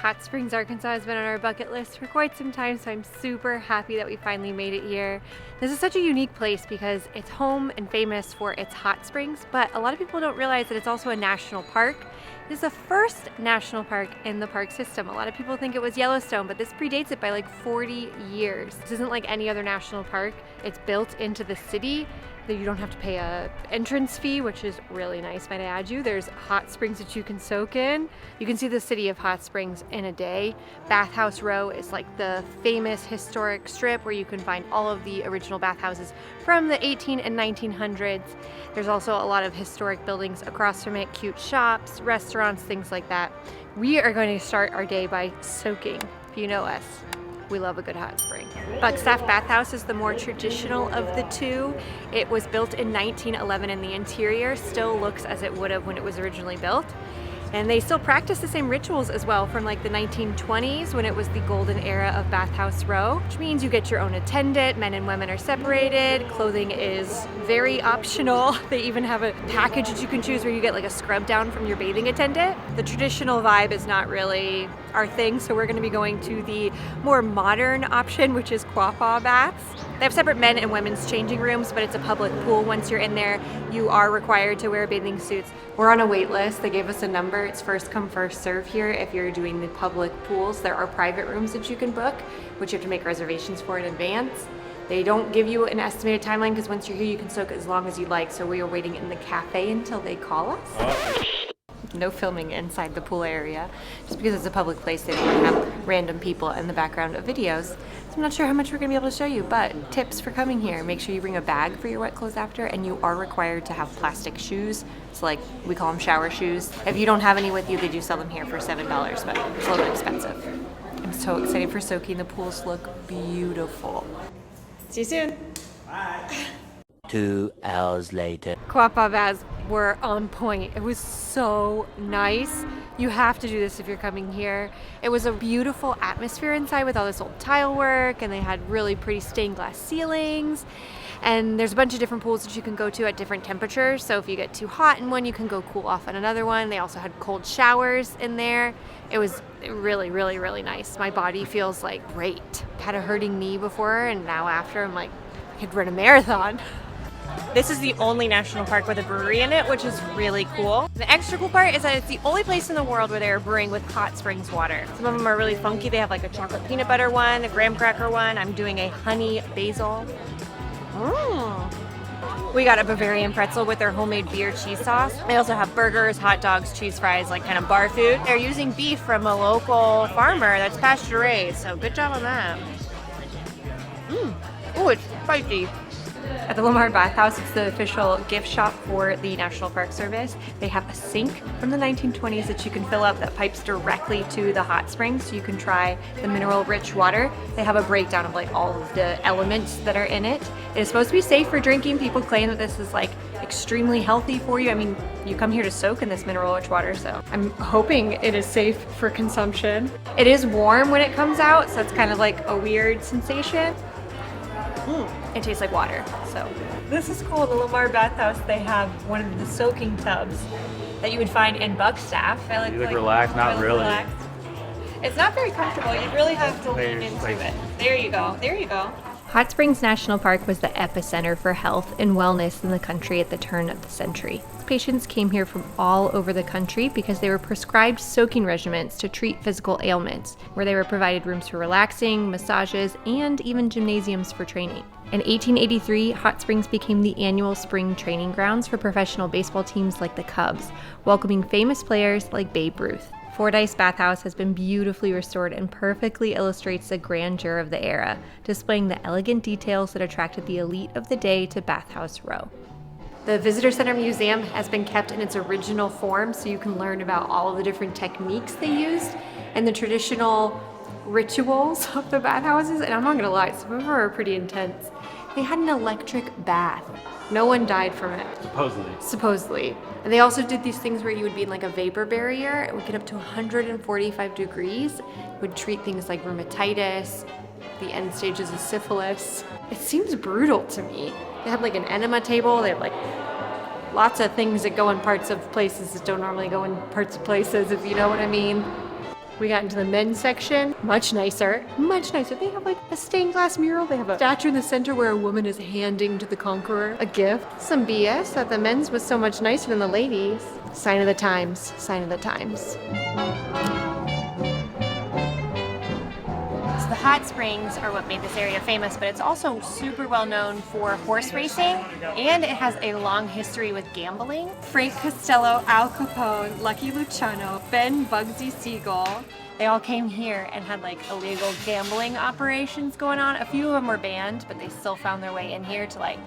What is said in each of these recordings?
Hot Springs, Arkansas has been on our bucket list for quite some time, so I'm super happy that we finally made it here. This is such a unique place because it's home and famous for its hot springs, but a lot of people don't realize that it's also a national park. It is the first national park in the park system. A lot of people think it was Yellowstone, but this predates it by like 40 years. This isn't like any other national park. It's built into the city. You don't have to pay a entrance fee, which is really nice, might I add you. There's hot springs that you can soak in. You can see the city of hot springs in a day. Bathhouse Row is like the famous historic strip where you can find all of the original bathhouses from the 18 and 1900s. There's also a lot of historic buildings across from it, cute shops, restaurants, things like that. We are going to start our day by soaking. If you know us, we love a good hot spring. Buckstaff Bathhouse is the more traditional of the two. It was built in 1911 and the interior still looks as it would have when it was originally built. And they still practice the same rituals as well from like the 1920s when it was the golden era of Bathhouse Row, which means you get your own attendant, men and women are separated, clothing is very optional. They even have a package that you can choose where you get like a scrub down from your bathing attendant. The traditional vibe is not really our thing, so we're going to be going to the more modern option, which is Quapaw baths. They have separate men and women's changing rooms, but it's a public pool. Once you're in there, you are required to wear bathing suits. We're on a wait list. They gave us a number. It's first come, first serve here. If you're doing the public pools, there are private rooms that you can book, which you have to make reservations for in advance. They don't give you an estimated timeline because once you're here, you can soak as long as you like. So we are waiting in the cafe until they call us. No filming inside the pool area. Just because it's a public place, they don't want to have random people in the background of videos. So I'm not sure how much we're going to be able to show you, but tips for coming here. Make sure you bring a bag for your wet clothes after, and you are required to have plastic shoes. So like, we call them shower shoes. If you don't have any with you, they do sell them here for $7, but it's a little bit expensive. I'm so excited for soaking. The pools look beautiful. See you soon. Bye. 2 hours later. Quapaw baths were on point. It was so nice. You have to do this if you're coming here. It was a beautiful atmosphere inside with all this old tile work, and they had really pretty stained glass ceilings. And there's a bunch of different pools that you can go to at different temperatures. So if you get too hot in one, you can go cool off in another one. They also had cold showers in there. It was really, really, really nice. My body feels like great. Had a hurting knee before, and now after I'm like, I could run a marathon. This is the only national park with a brewery in it, which is really cool. The extra cool part is that it's the only place in the world where they are brewing with hot springs water. Some of them are really funky. They have like a chocolate peanut butter one, a graham cracker one. I'm doing a honey basil. We got a Bavarian pretzel with their homemade beer cheese sauce. They also have burgers, hot dogs, cheese fries, like kind of bar food. They're using beef from a local farmer that's pasture raised, so good job on that. Oh, it's spicy. At the Lamar Bathhouse, it's the official gift shop for the National Park Service. They have a sink from the 1920s that you can fill up that pipes directly to the hot springs, so you can try the mineral-rich water. They have a breakdown of like all of the elements that are in it. It is supposed to be safe for drinking. People claim that this is like extremely healthy for you. I mean, you come here to soak in this mineral-rich water, so I'm hoping it is safe for consumption. It is warm when it comes out, so it's kind of like a weird sensation. It tastes like water. So this is cool. The Lamar Bathhouse, they have one of the soaking tubs that you would find in Buckstaff. You look relaxed, not really. Relaxed. It's not very comfortable. You'd really have to lean into it. There you go. There you go. Hot Springs National Park was the epicenter for health and wellness in the country at the turn of the century. Patients came here from all over the country because they were prescribed soaking regimens to treat physical ailments, where they were provided rooms for relaxing, massages, and even gymnasiums for training. In 1883, Hot Springs became the annual spring training grounds for professional baseball teams like the Cubs, welcoming famous players like Babe Ruth. Fordyce Bathhouse has been beautifully restored and perfectly illustrates the grandeur of the era, displaying the elegant details that attracted the elite of the day to Bathhouse Row. The Visitor Center Museum has been kept in its original form, so you can learn about all of the different techniques they used and the traditional rituals of the bathhouses. And I'm not gonna lie, some of them are pretty intense. They had an electric bath. No one died from it. Supposedly. And they also did these things where you would be in like a vapor barrier. It would get up to 145 degrees. It would treat things like rheumatitis, the end stages of syphilis. It seems brutal to me. They had like an enema table. They had like lots of things that go in parts of places that don't normally go in parts of places, if you know what I mean. We got into the men's section, much nicer, much nicer. They have like a stained glass mural. They have a statue in the center where a woman is handing to the conqueror a gift. Some BS that the men's was so much nicer than the ladies. Sign of the times, sign of the times. The hot springs are what made this area famous, but it's also super well known for horse racing, and it has a long history with gambling. Frank Costello, Al Capone, Lucky Luciano, Ben Bugsy Siegel, they all came here and had like illegal gambling operations going on. A few of them were banned, but they still found their way in here to like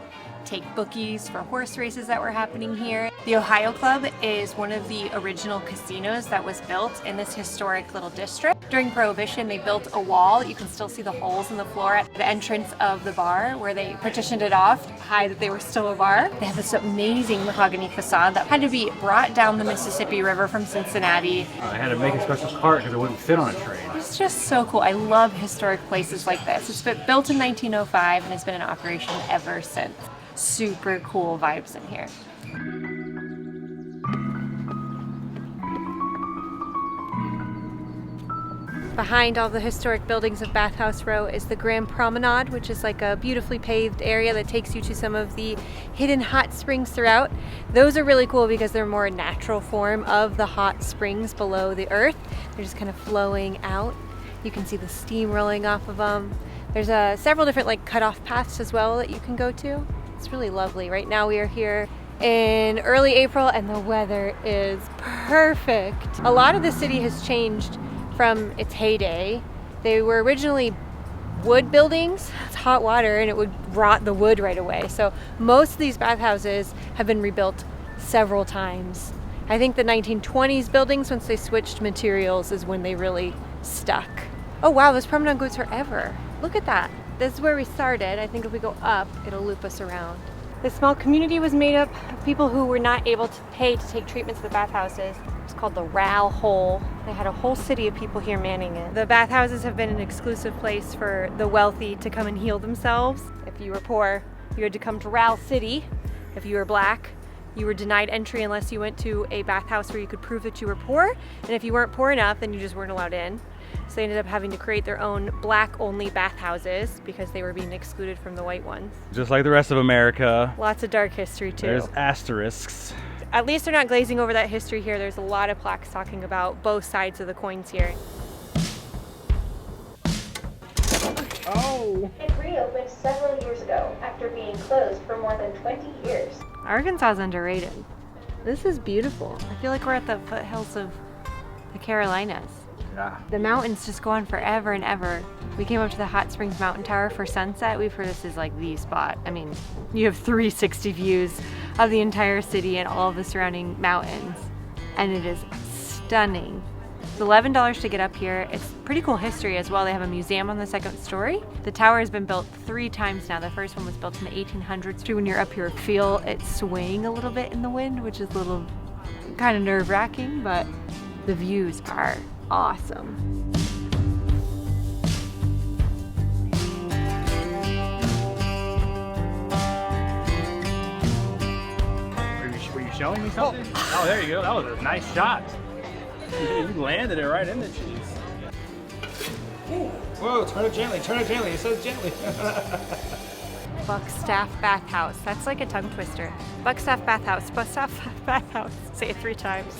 take bookies for horse races that were happening here. The Ohio Club is one of the original casinos that was built in this historic little district. During Prohibition, they built a wall. You can still see the holes in the floor at the entrance of the bar where they partitioned it off to hide that they were still a bar. They have this amazing mahogany facade that had to be brought down the Mississippi River from Cincinnati. I had to make a special cart because it wouldn't fit on a train. It's just so cool. I love historic places like this. It's been built in 1905 and has been in operation ever since. Super cool vibes in here. Behind all the historic buildings of Bathhouse Row is the Grand Promenade, which is like a beautifully paved area that takes you to some of the hidden hot springs throughout. Those are really cool because they're more a natural form of the hot springs below the earth. They're just kind of flowing out. You can see the steam rolling off of them. There's several different like cut-off paths as well that you can go to. It's really lovely. Right now we are here in early April and the weather is perfect. A lot of the city has changed from its heyday. They were originally wood buildings. It's hot water and it would rot the wood right away. So most of these bathhouses have been rebuilt several times. I think the 1920s buildings, once they switched materials, is when they really stuck. Oh wow, this promenade goes forever. Look at that. This is where we started. I think if we go up, it'll loop us around. This small community was made up of people who were not able to pay to take treatments at the bathhouses. It's called the Ral Hole. They had a whole city of people here manning it. The bathhouses have been an exclusive place for the wealthy to come and heal themselves. If you were poor, you had to come to Ral City. If you were black, you were denied entry unless you went to a bathhouse where you could prove that you were poor. And if you weren't poor enough, then you just weren't allowed in. So they ended up having to create their own black-only bathhouses because they were being excluded from the white ones. Just like the rest of America. Lots of dark history too. There's asterisks. At least they're not glazing over that history here. There's a lot of plaques talking about both sides of the coins here. Oh! It reopened several years ago after being closed for more than 20 years. Arkansas is underrated. This is beautiful. I feel like we're at the foothills of the Carolinas. Yeah. The mountains just go on forever and ever. We came up to the Hot Springs Mountain Tower for sunset. We've heard this is like the spot. I mean, you have 360 views of the entire city and all of the surrounding mountains. And it is stunning. It's $11 to get up here. It's pretty cool history as well. They have a museum on the second story. The tower has been built 3 times now. The first one was built in the 1800s. When you're up here, feel it swaying a little bit in the wind, which is a little kind of nerve-wracking, but the views are awesome. Were you showing me something? Oh, there you go. That was a nice shot. You landed it right in the cheese. Whoa, turn it gently, it says gently. Buckstaff Bathhouse. That's like a tongue twister. Buckstaff Bathhouse, Buckstaff Bathhouse. Say it 3 times.